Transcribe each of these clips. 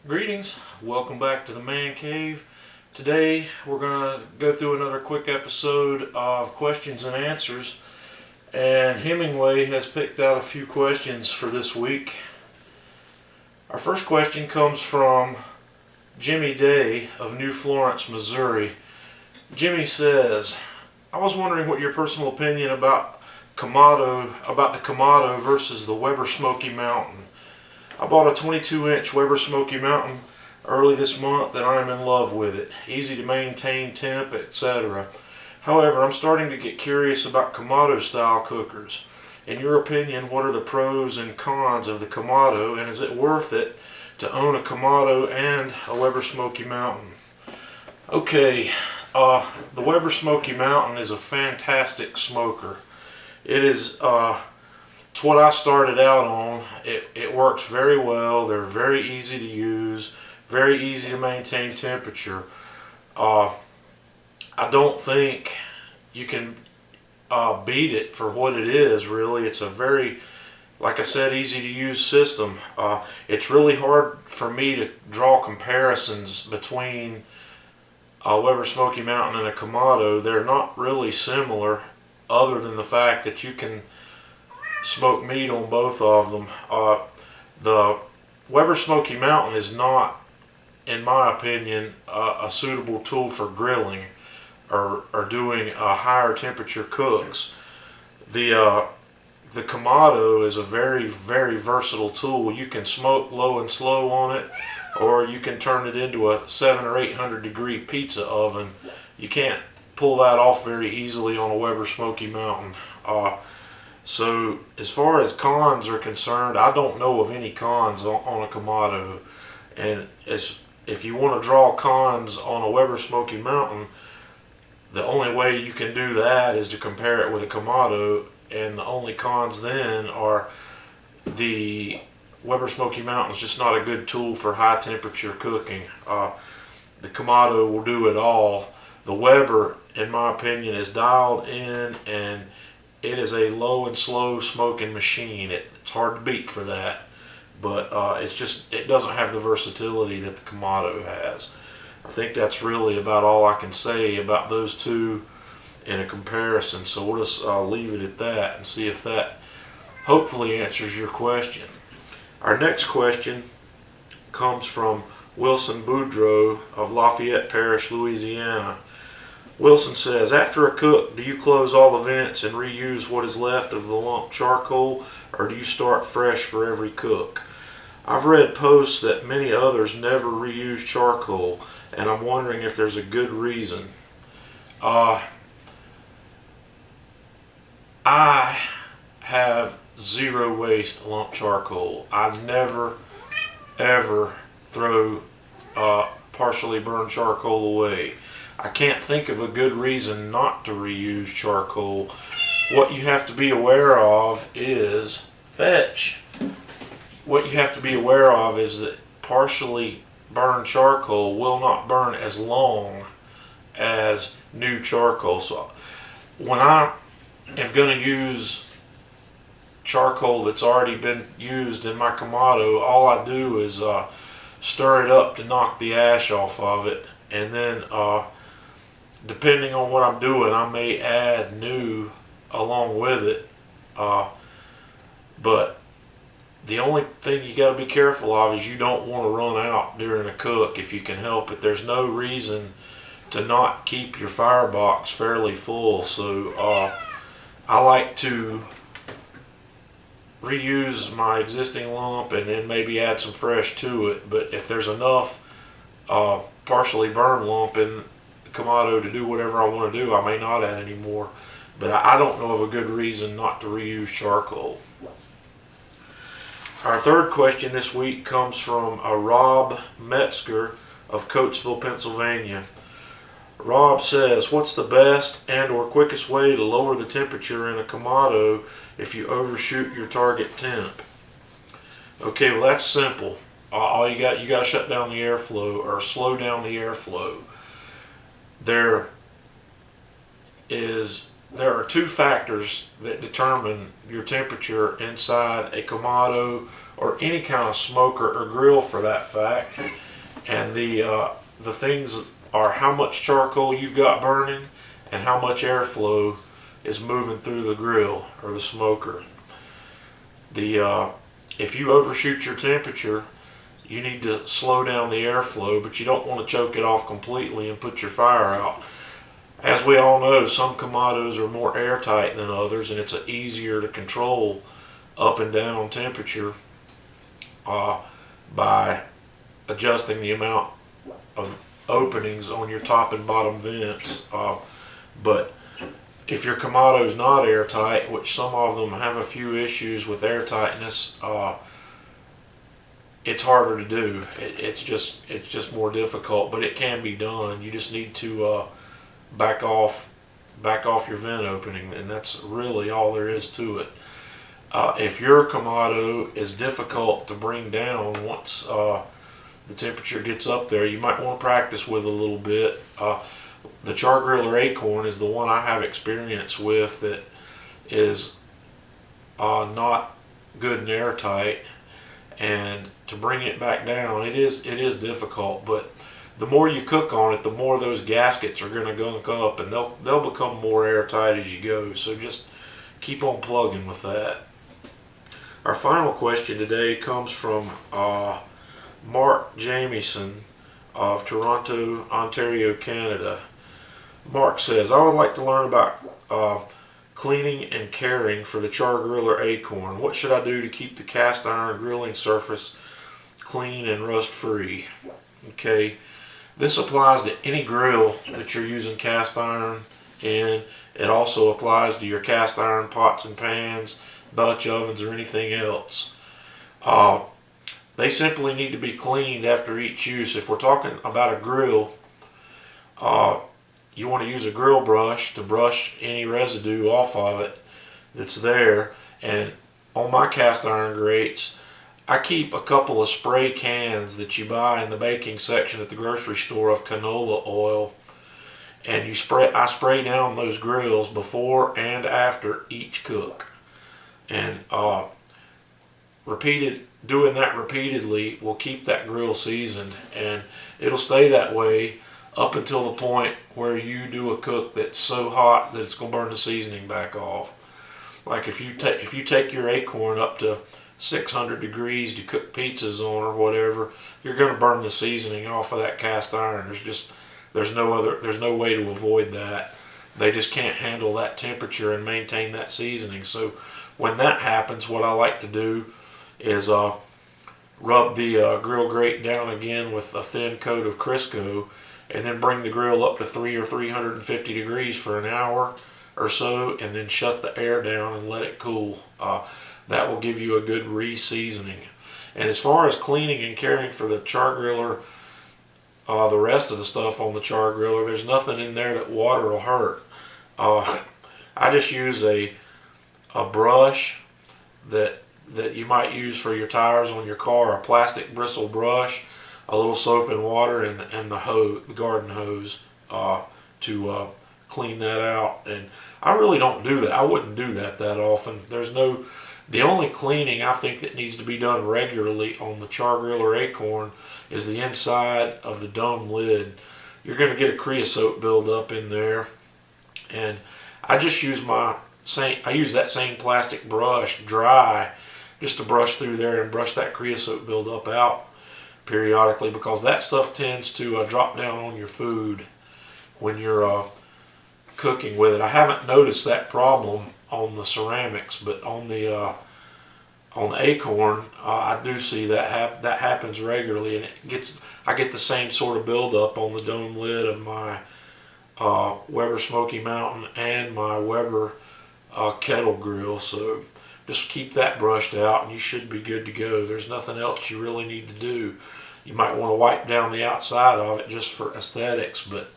Greetings, welcome back to the Man Cave. Today we're going to go through another quick episode of questions and answers, and Hemingway has picked out a few questions for this week. Our first question comes from Jimmy Day of New Florence, Missouri. Jimmy says, I was wondering what your personal opinion about the Komodo versus the Weber Smoky Mountain. I bought a 22-inch Weber Smoky Mountain early this month and I am in love with it. Easy to maintain temp, etc. However, I'm starting to get curious about Komodo style cookers. In your opinion, what are the pros and cons of the Komodo, and is it worth it to own a Komodo and a Weber Smoky Mountain? Okay, the Weber Smoky Mountain is a fantastic smoker. It's what I started out on. It works very well. They're very easy to use, very easy to maintain temperature. I don't think you can beat it for what it is, really. It's a very, like I said, easy to use system. It's really hard for me to draw comparisons between a Weber Smoky Mountain and a Komodo. They're not really similar, other than the fact that you can smoke meat on both of them. The Weber Smoky Mountain is not, in my opinion, a suitable tool for grilling or doing higher temperature cooks. The Komodo is a very, very versatile tool. You can smoke low and slow on it, or you can turn it into a 700 or 800 degree pizza oven. You can't pull that off very easily on a Weber Smoky Mountain. So as far as cons are concerned, I don't know of any cons on a Komodo. And if you want to draw cons on a Weber Smoky Mountain, the only way you can do that is to compare it with a Komodo, and the only cons then are the Weber Smoky Mountain is just not a good tool for high temperature cooking. The Komodo will do it all. The Weber, in my opinion, is dialed in, and it is a low and slow smoking machine. It's hard to beat for that, but it doesn't have the versatility that the Komodo has. I think that's really about all I can say about those two in a comparison. So we'll just leave it at that and see if that hopefully answers your question. Our next question comes from Wilson Boudreau of Lafayette Parish, Louisiana. Wilson says, after a cook, do you close all the vents and reuse what is left of the lump charcoal, or do you start fresh for every cook? I've read posts that many others never reuse charcoal, and I'm wondering if there's a good reason. I have zero waste lump charcoal. I never ever throw partially burned charcoal away. I can't think of a good reason not to reuse charcoal. What you have to be aware of is that partially burned charcoal will not burn as long as new charcoal. So when I am going to use charcoal that's already been used in my Komodo, all I do is stir it up to knock the ash off of it, and then depending on what I'm doing, I may add new along with it. But the only thing you got to be careful of is you don't want to run out during a cook if you can help it. There's no reason to not keep your firebox fairly full. So I like to reuse my existing lump and then maybe add some fresh to it. But if there's enough partially burned lump in Komodo to do whatever I want to do, I may not add any more, but I don't know of a good reason not to reuse charcoal. Our third question this week comes from Rob Metzger of Coatesville, Pennsylvania. Rob says, what's the best and or quickest way to lower the temperature in a Komodo if you overshoot your target temp? Okay, well that's simple. All you got to shut down the airflow or slow down the airflow. There are two factors that determine your temperature inside a Komodo or any kind of smoker or grill for that fact. And the things are how much charcoal you've got burning and how much airflow is moving through the grill or the smoker. If you overshoot your temperature, you need to slow down the airflow, but you don't want to choke it off completely and put your fire out. As we all know, some Komodos are more airtight than others, and it's easier to control up and down temperature by adjusting the amount of openings on your top and bottom vents. But if your Komodo is not airtight, which some of them have a few issues with airtightness, it's harder to do. It's just more difficult, but it can be done. You just need to back off your vent opening, and that's really all there is to it. If your Komodo is difficult to bring down once the temperature gets up there, you might want to practice with a little bit. The char-griller acorn is the one I have experience with that is not good and airtight, and to bring it back down, it is difficult. But the more you cook on it, the more those gaskets are going to gunk up, and they'll become more airtight as you go. So just keep on plugging with that. Our final question today comes from Mark Jamieson of Toronto, Ontario, Canada. Mark says, I would like to learn about cleaning and caring for the char-griller acorn. What should I do to keep the cast iron grilling surface clean and rust free? Okay, this applies to any grill that you're using cast iron in. It also applies to your cast iron pots and pans, Dutch ovens, or anything else. They simply need to be cleaned after each use. If we're talking about a grill, you want to use a grill brush to brush any residue off of it that's there. And on my cast iron grates, I keep a couple of spray cans that you buy in the baking section at the grocery store of canola oil, and I spray down those grills before and after each cook. And doing that repeatedly will keep that grill seasoned, and it'll stay that way up until the point where you do a cook that's so hot that it's going to burn the seasoning back off. Like if you take your acorn up to 600 degrees to cook pizzas on or whatever, you're going to burn the seasoning off of that cast iron. There's no way to avoid that. They just can't handle that temperature and maintain that seasoning. So when that happens, what I like to do is rub the grill grate down again with a thin coat of Crisco, and then bring the grill up to 350 degrees for an hour or so, and then shut the air down and let it cool. That will give you a good re-seasoning. And as far as cleaning and caring for the char-griller, the rest of the stuff on the char-griller, there's nothing in there that water will hurt. I just use a brush that you might use for your tires on your car, a plastic bristle brush, a little soap and water, and the garden hose to clean that out. And I really don't do that. I wouldn't do that often. The only cleaning I think that needs to be done regularly on the char-griller acorn is the inside of the dome lid. You're going to get a creosote buildup in there, and I just use I use that same plastic brush dry just to brush through there and brush that creosote buildup out periodically, because that stuff tends to drop down on your food when you're cooking with it. I haven't noticed that problem on the ceramics, but on the acorn, I do see that happens regularly, and I get the same sort of buildup on the dome lid of my Weber Smoky Mountain and my Weber kettle grill. So just keep that brushed out and you should be good to go. There's nothing else you really need to do. You might want to wipe down the outside of it just for aesthetics, but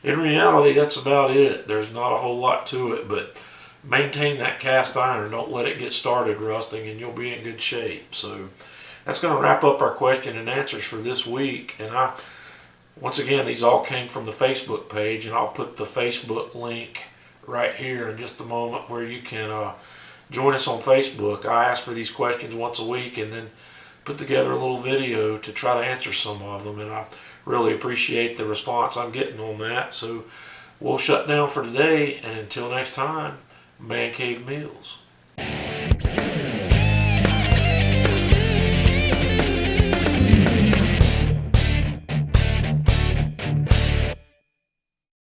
in reality, that's about it. There's not a whole lot to it, but maintain that cast iron. Don't let it get started rusting, and you'll be in good shape. So that's going to wrap up our question and answers for this week. And once again, these all came from the Facebook page, and I'll put the Facebook link right here in just a moment where you can join us on Facebook. I ask for these questions once a week and then put together a little video to try to answer some of them, and I really appreciate the response I'm getting on that. So we'll shut down for today, and until next time, Man Cave Meals.